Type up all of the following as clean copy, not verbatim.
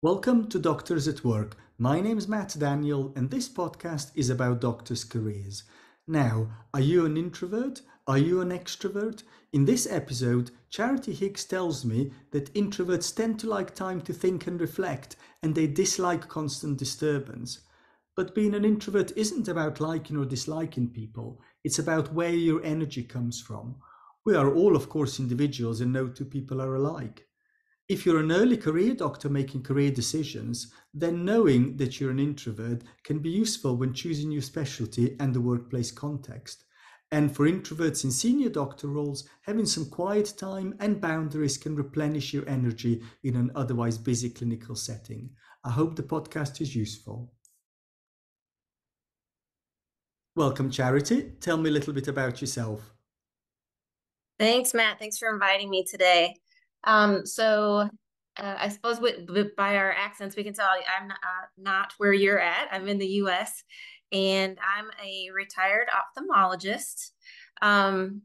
Welcome to Doctors at Work. My name's Matt Daniel, and this podcast is about doctors' careers. Now, are you an introvert? Are you an extrovert? In this episode, Charity Hix tells me that introverts tend to like time to think and reflect, and they dislike constant disturbance. But being an introvert isn't about liking or disliking people, it's about where your energy comes from. We are all, of course, individuals, and no two people are alike. If you're an early career doctor making career decisions, then knowing that you're an introvert can be useful when choosing your specialty and the workplace context. And for introverts in senior doctor roles, having some quiet time and boundaries can replenish your energy in an otherwise busy clinical setting. I hope the podcast is useful. Welcome, Charity. Tell me a little bit about yourself. Thanks, Matt. Thanks for inviting me today. I suppose by our accents, we can tell I'm not where you're at. I'm in the US and I'm a retired ophthalmologist. Um,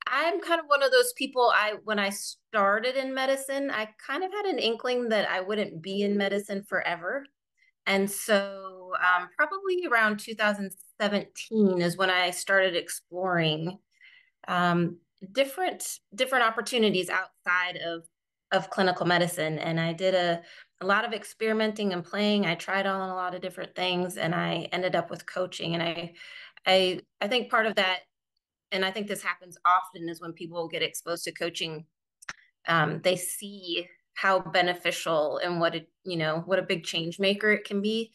I'm kind of one of those people, when I started in medicine, I kind of had an inkling that I wouldn't be in medicine forever. And so probably around 2017 is when I started exploring um, different opportunities outside of clinical medicine. And I did a lot of experimenting and playing. I tried on a lot of different things, and I ended up with coaching. And I think part of that, and I think this happens often, is when people get exposed to coaching, they see how beneficial and what a big change maker it can be,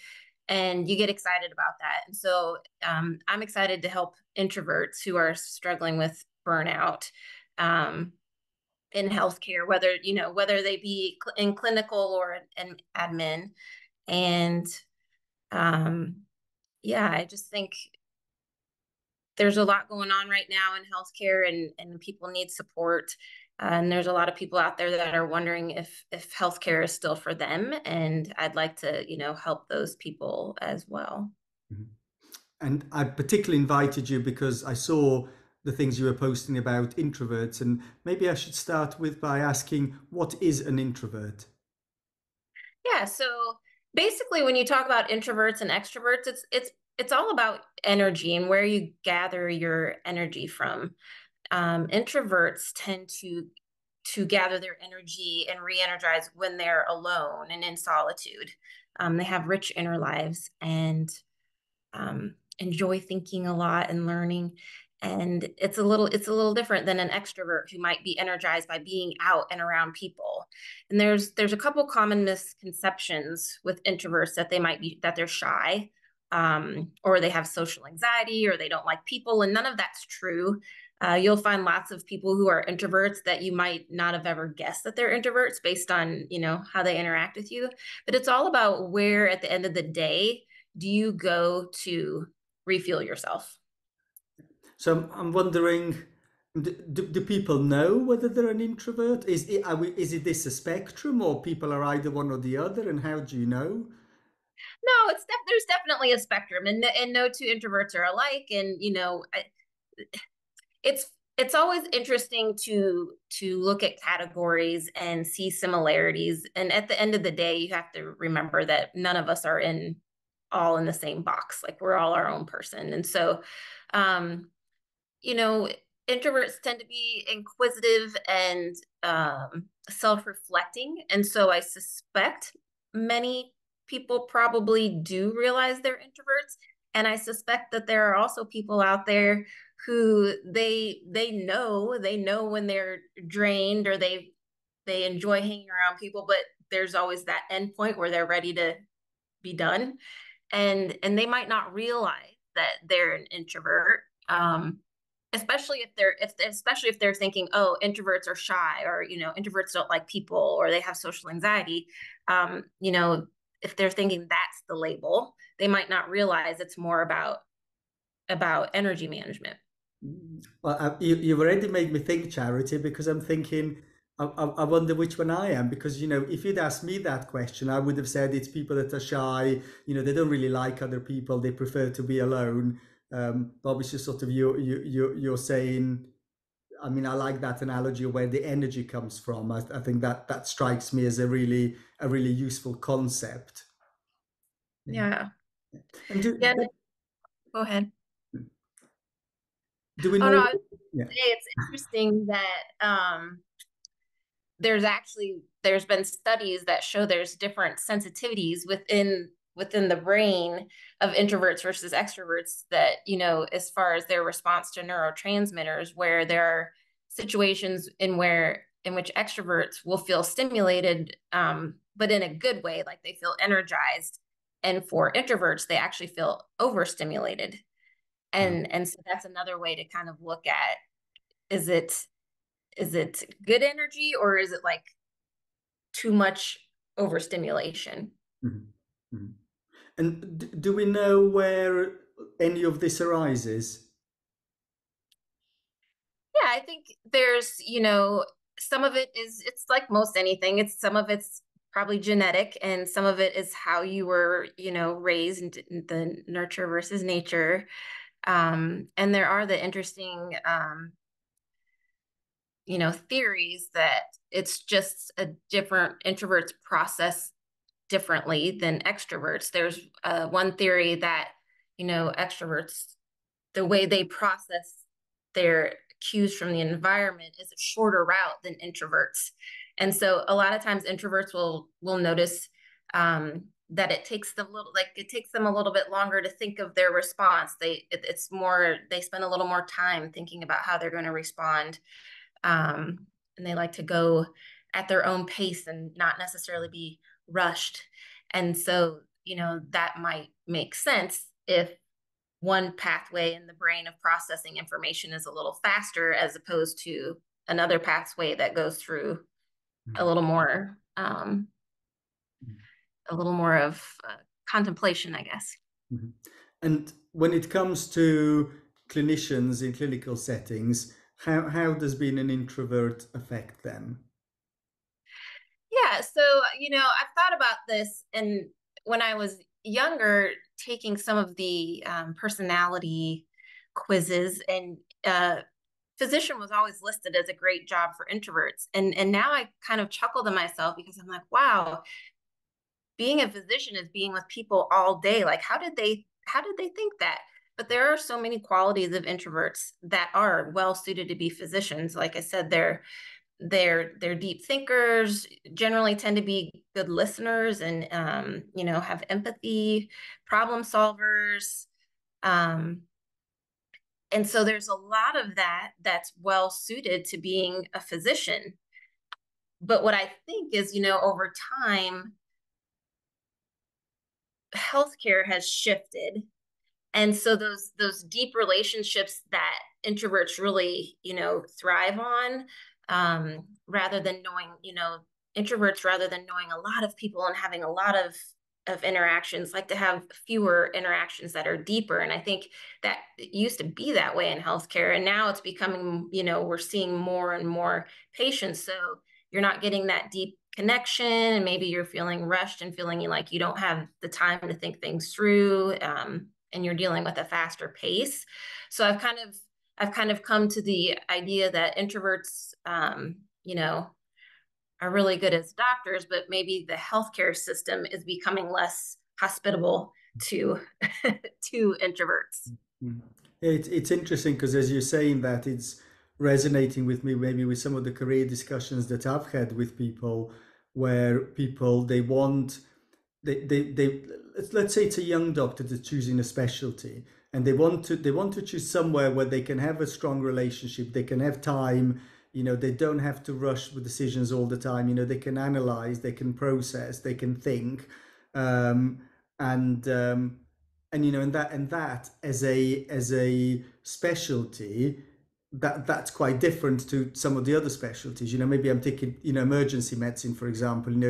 and you get excited about that. And so I'm excited to help introverts who are struggling with burnout in healthcare, whether they be in clinical or in admin. And um, yeah, I just think there's a lot going on right now in healthcare, and people need support. And there's a lot of people out there that are wondering if healthcare is still for them. And I'd like to, help those people as well. Mhm. And I particularly invited you because I saw the things you were posting about introverts, and maybe I should start with by asking, what is an introvert? Yeah. So basically, when you talk about introverts and extroverts, it's all about energy and where you gather your energy from. Introverts tend to gather their energy and re-energize when they're alone and in solitude. They have rich inner lives and enjoy thinking a lot and learning. And it's a little different than an extrovert who might be energized by being out and around people. And there's a couple common misconceptions with introverts, that they're shy, or they have social anxiety, or they don't like people, and none of that's true. You'll find lots of people who are introverts that you might not have ever guessed that they're introverts based on, how they interact with you. But it's all about where at the end of the day do you go to refuel yourself? So I'm wondering, do people know whether they're an introvert? Is it this a spectrum, or people are either one or the other, and how do you know? No, there's definitely a spectrum, and no two introverts are alike. And it's always interesting to look at categories and see similarities. And at the end of the day, you have to remember that none of us are all in the same box. Like, we're all our own person. And so, um, you know, introverts tend to be inquisitive and self-reflecting. And so I suspect many people probably do realize they're introverts. And I suspect that there are also people out there who they know when they're drained, or they enjoy hanging around people, but there's always that end point where they're ready to be done. And they might not realize that they're an introvert. Especially if they're thinking, oh, introverts are shy, or introverts don't like people, or they have social anxiety. um you know if they're thinking that's the label, they might not realize it's more about energy management. Well, you've already made me think, Charity, because I'm thinking, I wonder which one I am. Because, if you'd asked me that question, I would have said it's people that are shy, they don't really like other people, they prefer to be alone. But obviously, sort of, you're saying I mean, I like that analogy of where the energy comes from. I think that that strikes me as a really useful concept. Yeah. Yeah. And Yeah. Go ahead. do we Oh no, know? I would Yeah. say it's interesting that there's been studies that show there's different sensitivities within the brain of introverts versus extroverts, that as far as their response to neurotransmitters, where there are situations in which extroverts will feel stimulated, but in a good way, like they feel energized, and for introverts they actually feel overstimulated. And so that's another way to kind of look at, is it good energy, or is it like too much overstimulation? Mhm. Mhm. And do we know where any of this arises? Yeah, I think there's, some of it is, it's like most anything. Some of it's probably genetic, and some of it is how you were, raised, in the nurture versus nature. And there are the interesting, theories that it's just a different introverts process differently than extroverts. There's one theory that, extroverts, the way they process their cues from the environment is a shorter route than introverts. And so a lot of times introverts will notice that it takes them a little bit longer to think of their response. It's more, they spend a little more time thinking about how they're going to respond. And they like to go at their own pace and not necessarily be rushed. And so, that might make sense if one pathway in the brain of processing information is a little faster, as opposed to another pathway that goes through a Mhm. little more, of contemplation, I guess. Mhm. And when it comes to clinicians in clinical settings, how does being an introvert affect them? Yeah, so I've thought about this, and when I was younger, taking some of the personality quizzes, and physician was always listed as a great job for introverts, and now I kind of chuckle to myself, because I'm like, wow, being a physician is being with people all day. Like, how did they think that? But there are so many qualities of introverts that are well suited to be physicians. Like I said, they're deep thinkers, generally tend to be good listeners, and have empathy, problem solvers. um, and so there's a lot of that that's well suited to being a physician. But what I think is, over time, healthcare has shifted. And so those deep relationships that introverts really, thrive on, rather than knowing, introverts, rather than knowing a lot of people and having a lot of interactions, like to have fewer interactions that are deeper. And I think that it used to be that way in healthcare, and now it's becoming, we're seeing more and more patients, so you're not getting that deep connection, and maybe you're feeling rushed and feeling like you don't have the time to think things through, and you're dealing with a faster pace. So I've kind of come to the idea that introverts, are really good as doctors, but maybe the healthcare system is becoming less hospitable to to introverts. Mm. Yeah, it's interesting because as you're saying that, it's resonating with me maybe with some of the career discussions that I've had with people, where people they want they let's say it's a young doctor that's choosing a specialty, and they want to choose somewhere where they can have a strong relationship, they can have time, they don't have to rush with decisions all the time, they can analyze, they can process, they can think, um, and and that as a specialty, that's quite different to some of the other specialties. Maybe I'm thinking, emergency medicine, for example, in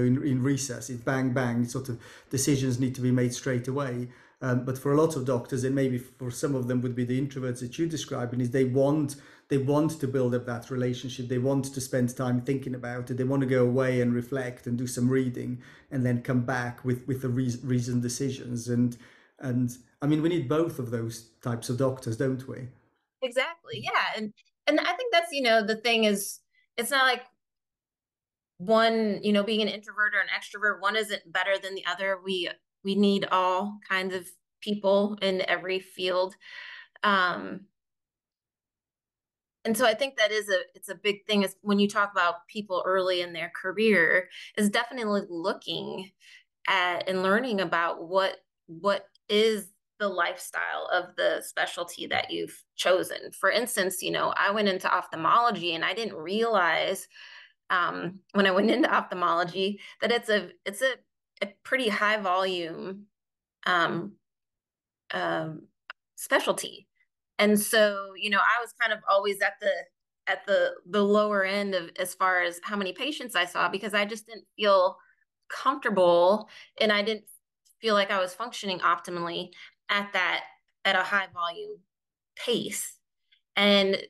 resus, it's bang, bang, sort of decisions need to be made straight away. But for a lot of doctors, and maybe for some of them would be the introverts that you're describing, is they want to build up that relationship. They want to spend time thinking about it. They want to go away and reflect and do some reading, and then come back with the reasoned decisions. And I mean, we need both of those types of doctors, don't we? Exactly. Yeah. And I think that's, the thing is, it's not like one, being an introvert or an extrovert, one isn't better than the other. We need all kinds of people in every field. Um, and so I think that it's a big thing is when you talk about people early in their career is definitely looking at and learning about what is the lifestyle of the specialty that you've chosen. For instance, I went into ophthalmology and I didn't realize when I went into ophthalmology that it's a pretty high volume um, um, specialty. And so, I was kind of always at the lower end of as far as how many patients I saw because I just didn't feel comfortable and I didn't feel like I was functioning optimally at that at a high volume pace. And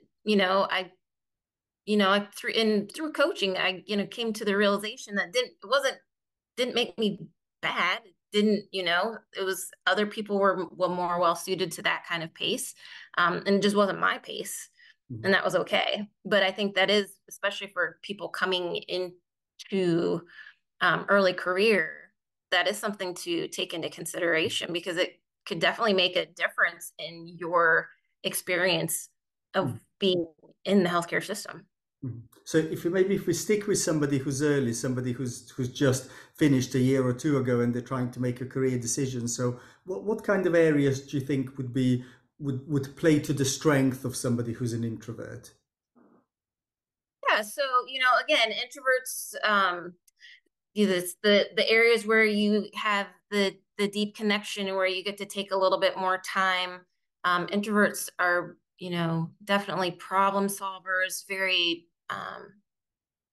through coaching, I came to the realization that didn't make me bad. It didn't, it was other people were more well suited to that kind of pace. And it just wasn't my pace. And that was okay. But I think that is, especially for people coming into early career, that is something to take into consideration because it could definitely make a difference in your experience of being in the healthcare system. So if we stick with somebody who's early, somebody who's just finished a year or two ago and they're trying to make a career decision. So what kind of areas do you think would play to the strength of somebody who's an introvert? Yeah, so again, introverts, this the areas where you have the deep connection where you get to take a little bit more time. Introverts are, definitely problem solvers, very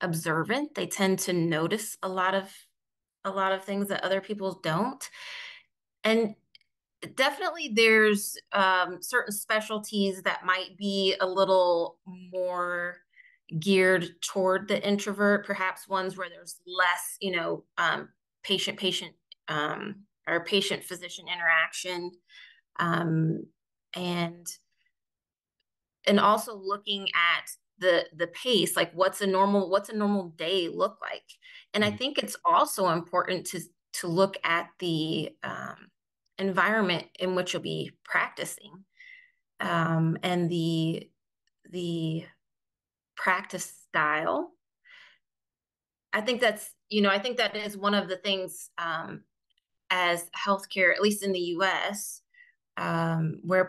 observant. They tend to notice a lot of things that other people don't. And definitely there's certain specialties that might be a little more geared toward the introvert, perhaps ones where there's less, patient-patient or patient-physician interaction. Um, and and also looking at the pace, like what's a normal day look like. And I think it's also important to look at the environment in which you'll be practicing, and the practice style. I think that is one of the things, as healthcare, at least in the US, where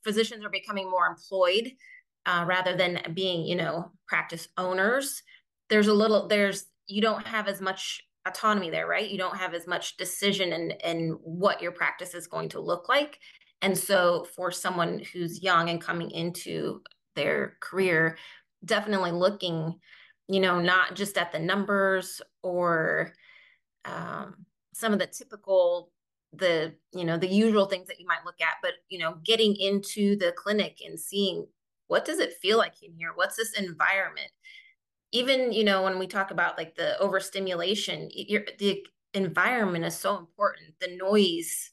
physicians are becoming more employed, rather than being, practice owners. You don't have as much autonomy there, right? You don't have as much decision in what your practice is going to look like. And so for someone who's young and coming into their career, definitely looking, not just at the numbers or some of the typical the usual things that you might look at, but getting into the clinic and seeing what does it feel like in here, what's this environment. Even when we talk about like the overstimulation, the environment is so important, the noise,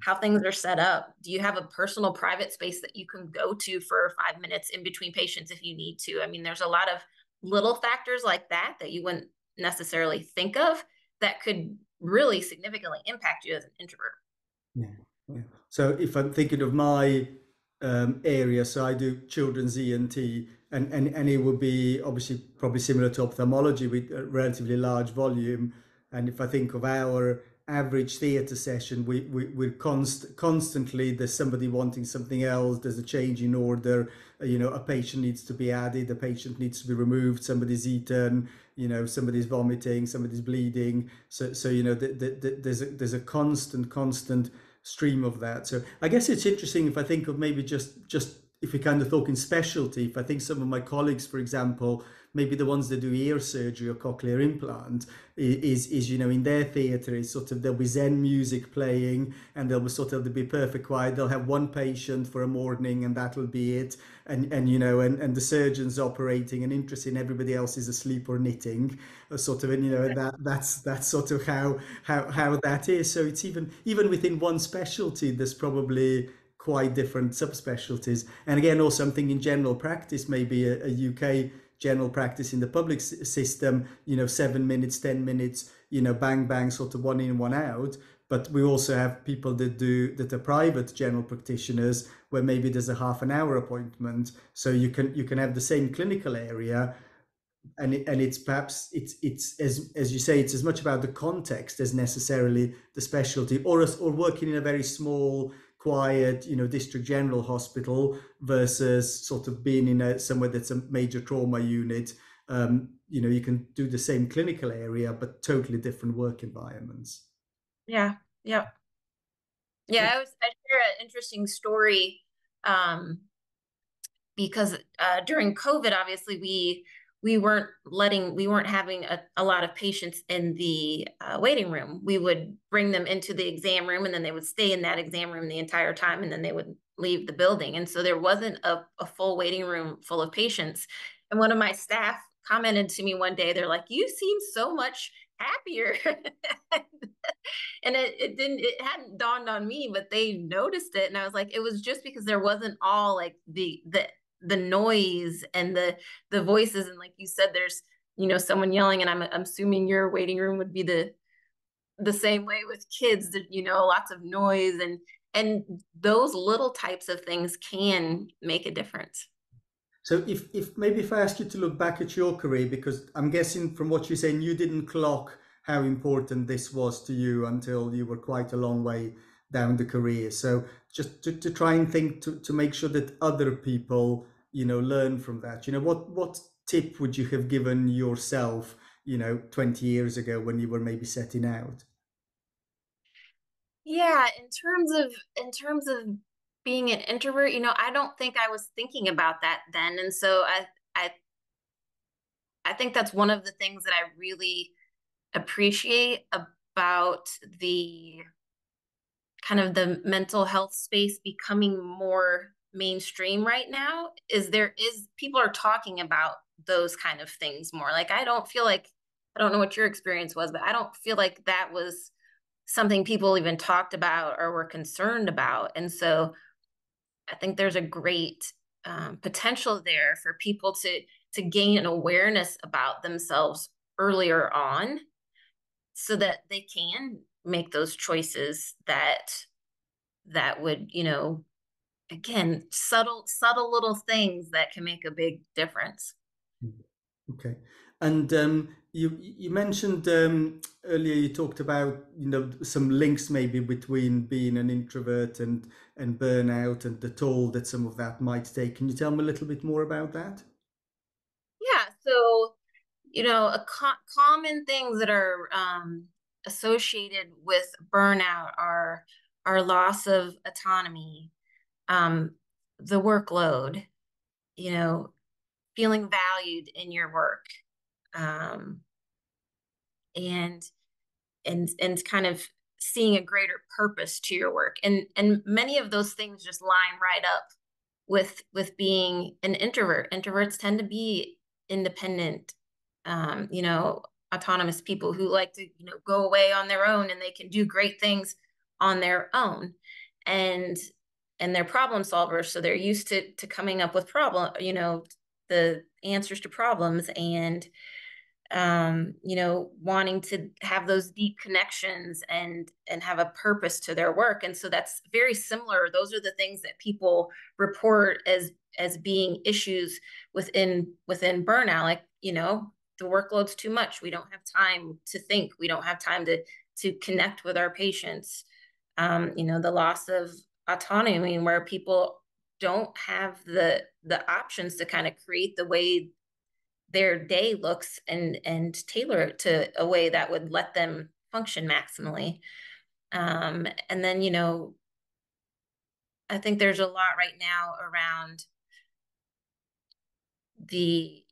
how things are set up. Do you have a personal private space that you can go to for 5 minutes in between patients if you need to? I mean, there's a lot of little factors like that you wouldn't necessarily think of that could really significantly impact you as an introvert. Yeah, yeah. So if I'm thinking of my area, so I do children's ENT, and it would be obviously probably similar to ophthalmology with a relatively large volume. And if I think of our average theatre session, we're constantly there's somebody wanting something else. There's a change in order. A patient needs to be added. A patient needs to be removed. Somebody's eaten. Somebody's vomiting. Somebody's bleeding. So there's a constant stream of that. So I guess it's interesting if I think of maybe just if we kind of talk in specialty, if I think some of my colleagues, for example, maybe the ones that do ear surgery or cochlear implant is in their theatre is sort of there'll be Zen music playing and they'll be perfect quiet. They'll have one patient for a morning and that'll be it. And the surgeon's operating and interesting. Everybody else is asleep or knitting, sort of, and that's sort of how that is. So it's even within one specialty, there's probably quite different subspecialties. And again, also I'm thinking general practice, maybe a UK general practice in the public system, 7 minutes, 10 minutes, bang, bang, sort of one in, one out. But we also have people that are private general practitioners where maybe there's a half an hour appointment. So you can have the same clinical area, and it's perhaps it's as you say, it's as much about the context as necessarily the specialty, or working in a very small, quiet, district general hospital versus sort of being in somewhere that's a major trauma unit. You can do the same clinical area but totally different work environments. Yeah. Yeah. Yeah. I share an interesting story. Um, because during COVID, obviously we weren't having a lot of patients in the waiting room. We would bring them into the exam room, and then they would stay in that exam room the entire time, and then they would leave the building. And so there wasn't a full waiting room full of patients. And one of my staff commented to me one day, they're like, "You seem so much happier." And it hadn't dawned on me, but they noticed it. And I was like, it was just because there wasn't all like the noise and the voices, and like you said, there's someone yelling, and I'm assuming your waiting room would be the same way with kids, that lots of noise, and those little types of things can make a difference. So if I ask you to look back at your career, because I'm guessing from what you're saying, you didn't clock how important this was to you until you were quite a long way down the career. So just to try and think to make sure that other people, learn from that. What tip would you have given yourself, 20 years ago when you were maybe setting out? Yeah, in terms of being an introvert, I don't think I was thinking about that then. And so I I think that's one of the things that I really appreciate about the kind of the mental health space becoming more mainstream right now, is there is people are talking about those kind of things more. Like I don't feel like, I don't know what your experience was, but I don't feel like that was something people even talked about or were concerned about. And so I think there's a great potential there for people to gain an awareness about themselves earlier on, so that they can make those choices that would, again, subtle little things that can make a big difference. Okay. And you mentioned earlier, you talked about some links maybe between being an introvert and burnout and the toll that some of that might take. Can you tell me a little bit more about that? Yeah, so common things that are associated with burnout are loss of autonomy, um, the workload, you know, feeling valued in your work, um, and and kind of seeing a greater purpose to your work. And many of those things just line right up with being an introvert. Introverts tend to be independent, autonomous people who like to, go away on their own, and they can do great things on their own. And they're problem solvers, so they're used to coming up with the answers to problems, and wanting to have those deep connections and have a purpose to their work. And so that's very similar. Those are the things that people report as being issues within burnout. Like, the workload's too much. We don't have time to think. We don't have time to connect with our patients. The loss of autonomy, where people don't have the options to kind of create the way their day looks and tailor it to a way that would let them function maximally. And then, I think there's a lot right now around the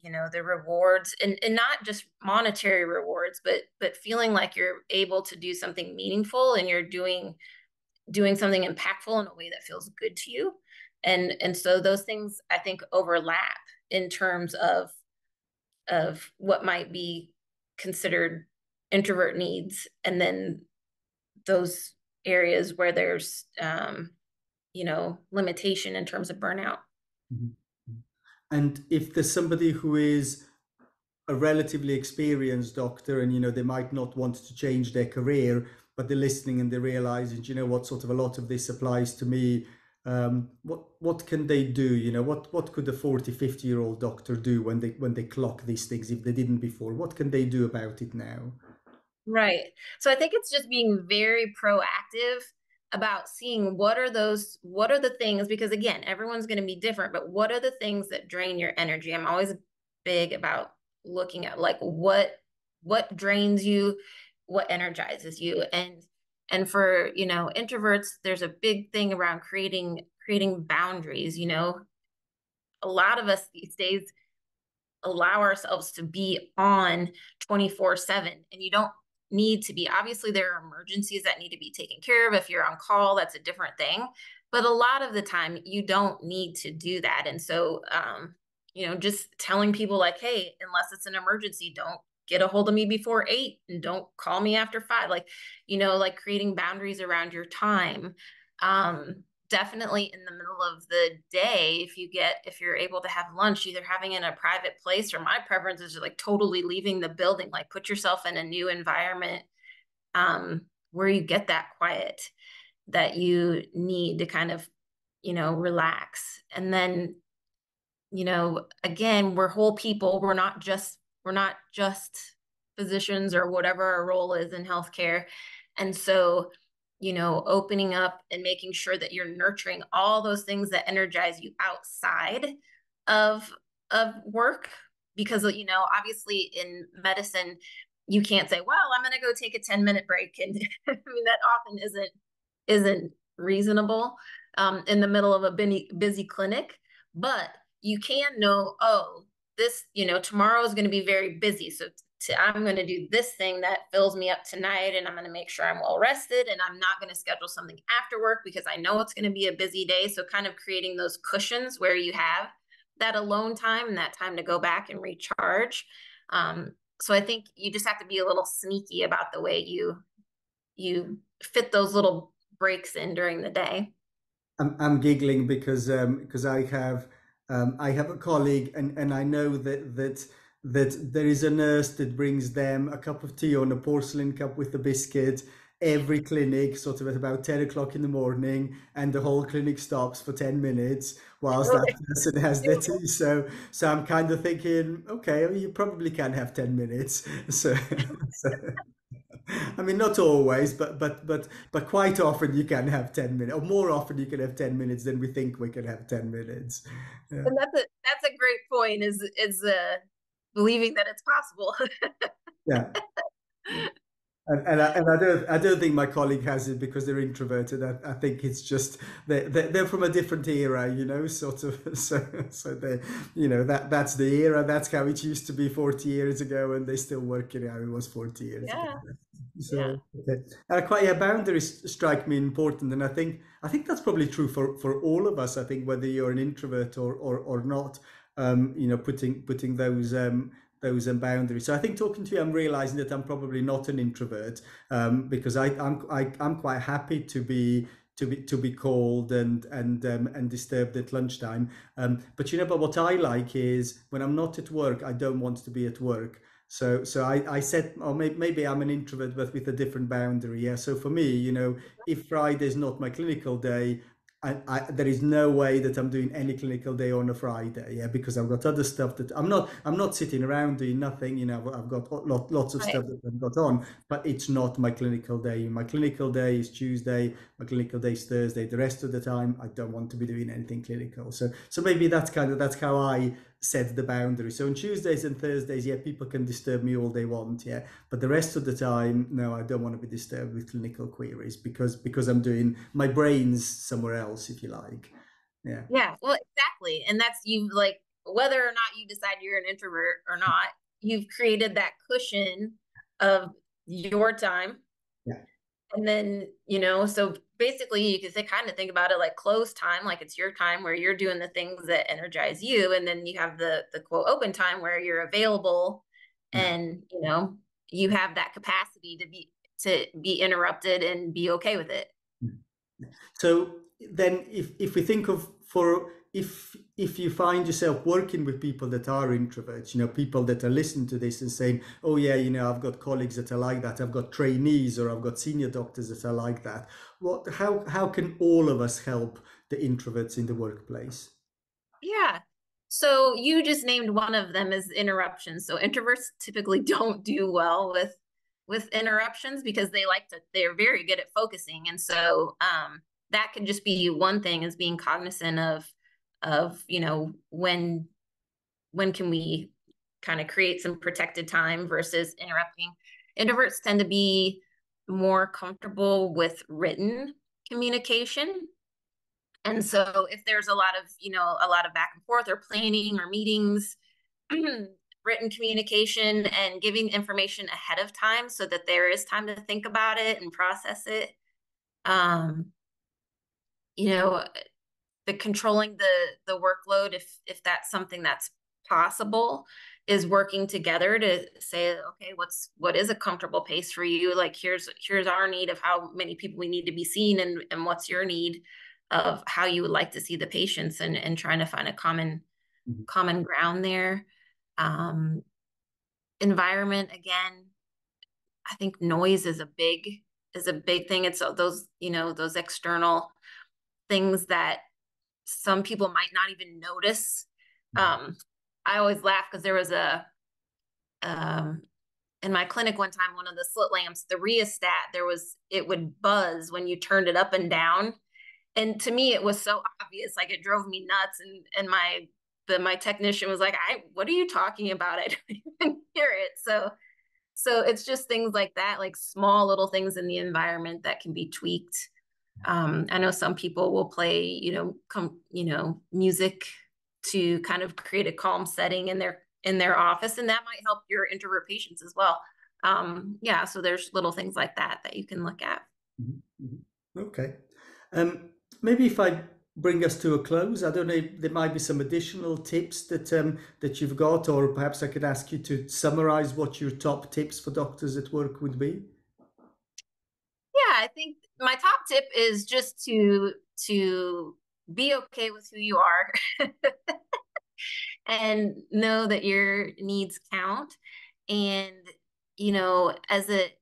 rewards, and not just monetary rewards, but feeling like you're able to do something meaningful, and you're doing something impactful in a way that feels good to you. And so those things I think overlap in terms of what might be considered introvert needs, and then those areas where there's limitation in terms of burnout. Mhm. And if there's somebody who is a relatively experienced doctor and they might not want to change their career, but they're listening and they're realizing, what, sort of a lot of this applies to me. What can they do? What could a 40, 50-year-old doctor do when they clock these things if they didn't before? What can they do about it now? Right. So I think it's just being very proactive about seeing what are the things, because again, everyone's going to be different, but what are the things that drain your energy? I'm always big about looking at like what drains you, what energizes you. And for, introverts, there's a big thing around creating boundaries. A lot of us these days allow ourselves to be on 24/7, and you don't need to be. Obviously there are emergencies that need to be taken care of. If you're on call, that's a different thing, but a lot of the time you don't need to do that. And so just telling people like, hey, unless it's an emergency, don't get a hold of me before 8 and don't call me after 5. Like, like creating boundaries around your time. Definitely in the middle of the day, if you're able to have lunch, either having in a private place, or my preference is like totally leaving the building, like put yourself in a new environment where you get that quiet that you need to kind of relax. And then again, we're whole people. We're not just physicians or whatever our role is in healthcare. And so opening up and making sure that you're nurturing all those things that energize you outside of work. Because obviously in medicine you can't say, well, I'm going to go take a 10-minute break. And I mean, that often isn't reasonable in the middle of a busy clinic. But you can know, oh, this, tomorrow is going to be very busy. So I'm going to do this thing that fills me up tonight, and I'm going to make sure I'm well rested, and I'm not going to schedule something after work because I know it's going to be a busy day. So kind of creating those cushions where you have that alone time and that time to go back and recharge. So I think you just have to be a little sneaky about the way you fit those little breaks in during the day. I'm giggling because I have a colleague, and I know that there is a nurse that brings them a cup of tea on a porcelain cup with a biscuit every clinic, sort of at about 10 o'clock in the morning, and the whole clinic stops for 10 minutes whilst that person has their tea. So I'm kind of thinking, okay, well, you probably can have 10 minutes. So I mean, not always, but quite often you can have 10 minutes, or more often you can have 10 minutes than we think we can have 10 minutes. Yeah. And that's a great point, is believing that it's possible. Yeah. And I don't think my colleague has it because they're introverted. I think it's just they're from a different era, sort of. So they, that's the era. That's how it used to be 40 years ago, and they still work it how it was 40 years ago. Yeah, yeah. So okay. Quite, yeah, boundaries strike me important, and I think that's probably true for all of us. I think whether you're an introvert or not, putting those boundaries. So I think talking to you, I'm realizing that I'm probably not an introvert, because I'm quite happy to be called and disturbed at lunchtime. But what I like is when I'm not at work, I don't want to be at work. So I said, or maybe I'm an introvert, but with a different boundary. Yeah. So for me, if Friday is not my clinical day, there is no way that I'm doing any clinical day on a Friday, yeah, because I've got other stuff that I'm not sitting around doing nothing, I've got lots of Right. stuff that I've got on, but it's not my clinical day. My clinical day is Tuesday, my clinical day is Thursday. The rest of the time, I don't want to be doing anything clinical. So maybe that's how I set the boundary. So on Tuesdays and Thursdays, yeah, people can disturb me all they want, yeah, but the rest of the time, no, I don't want to be disturbed with clinical queries because I'm doing my brain's somewhere else, if you like. Yeah. Yeah, well, exactly. And that's you, like, whether or not you decide you're an introvert or not, you've created that cushion of your time. Yeah. And then, so basically you can kind of think about it like closed time, like it's your time where you're doing the things that energize you. And then you have the quote open time where you're available, Yeah. and, you have that capacity to be interrupted and be okay with it. So then if we think of if you find yourself working with people that are introverts, people that are listening to this and saying, oh yeah, I've got colleagues that are like that, I've got trainees or I've got senior doctors that are like that. How can all of us help the introverts in the workplace? Yeah. So you just named one of them as interruptions. So introverts typically don't do well with interruptions because they're very good at focusing. And so that could just be one thing, is being cognizant of, when can we kind of create some protected time versus interrupting. Introverts tend to be more comfortable with written communication. And so if there's a lot of back and forth or planning or meetings, written communication and giving information ahead of time so that there is time to think about it and process it. Um, you know, the controlling the workload, if that's something that's possible, is working together to say, okay, what is a comfortable pace for you? Like here's our need of how many people we need to be seen, and what's your need of how you would like to see the patients, and trying to find a Mhm. common ground there. um Environment, again, I think noise is a big thing. It's those, those external things that some people might not even notice. Um, I always laugh because there was um, in my clinic one time, one of the slit lamps, the rheostat, it would buzz when you turned it up and down. And to me, it was so obvious, like it drove me nuts. And my technician was like, what are you talking about? I don't even hear it. So it's just things like that, like small little things in the environment that can be tweaked. I know some people will play, music to kind of create a calm setting in their office, and that might help your introvert patients as well. Yeah, so there's little things like that you can look at. Mhm, mhm. Okay. Um, Maybe if I bring us to a close, I don't know, there might be some additional tips that you've got, or perhaps I could ask you to summarize what your top tips for doctors at work would be. Yeah, I think my top tip is just to be okay with who you are and know that your needs count. And, as a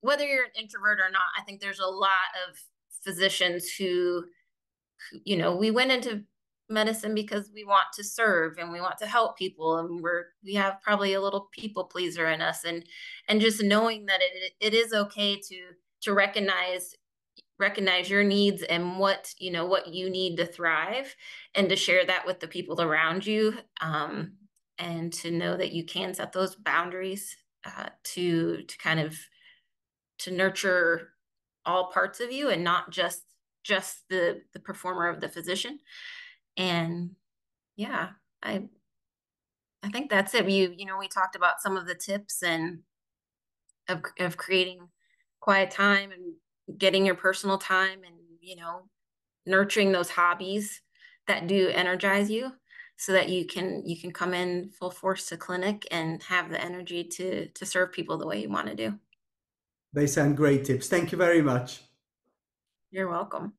whether you're an introvert or not, I think there's a lot of physicians who, we went into medicine because we want to serve and we want to help people, and we have probably a little people pleaser in us, and just knowing that it is okay to recognize your needs and what you need to thrive, and to share that with the people around you, and to know that you can set those boundaries, to kind of to nurture all parts of you, and not just the performer of the physician. And yeah, i I think that's it. We talked about some of the tips, and of creating quiet time and getting your personal time, and nurturing those hobbies that do energize you, so that you can come in full force to clinic and have the energy to serve people the way you want to do. They sound great tips. Thank you very much. You're welcome.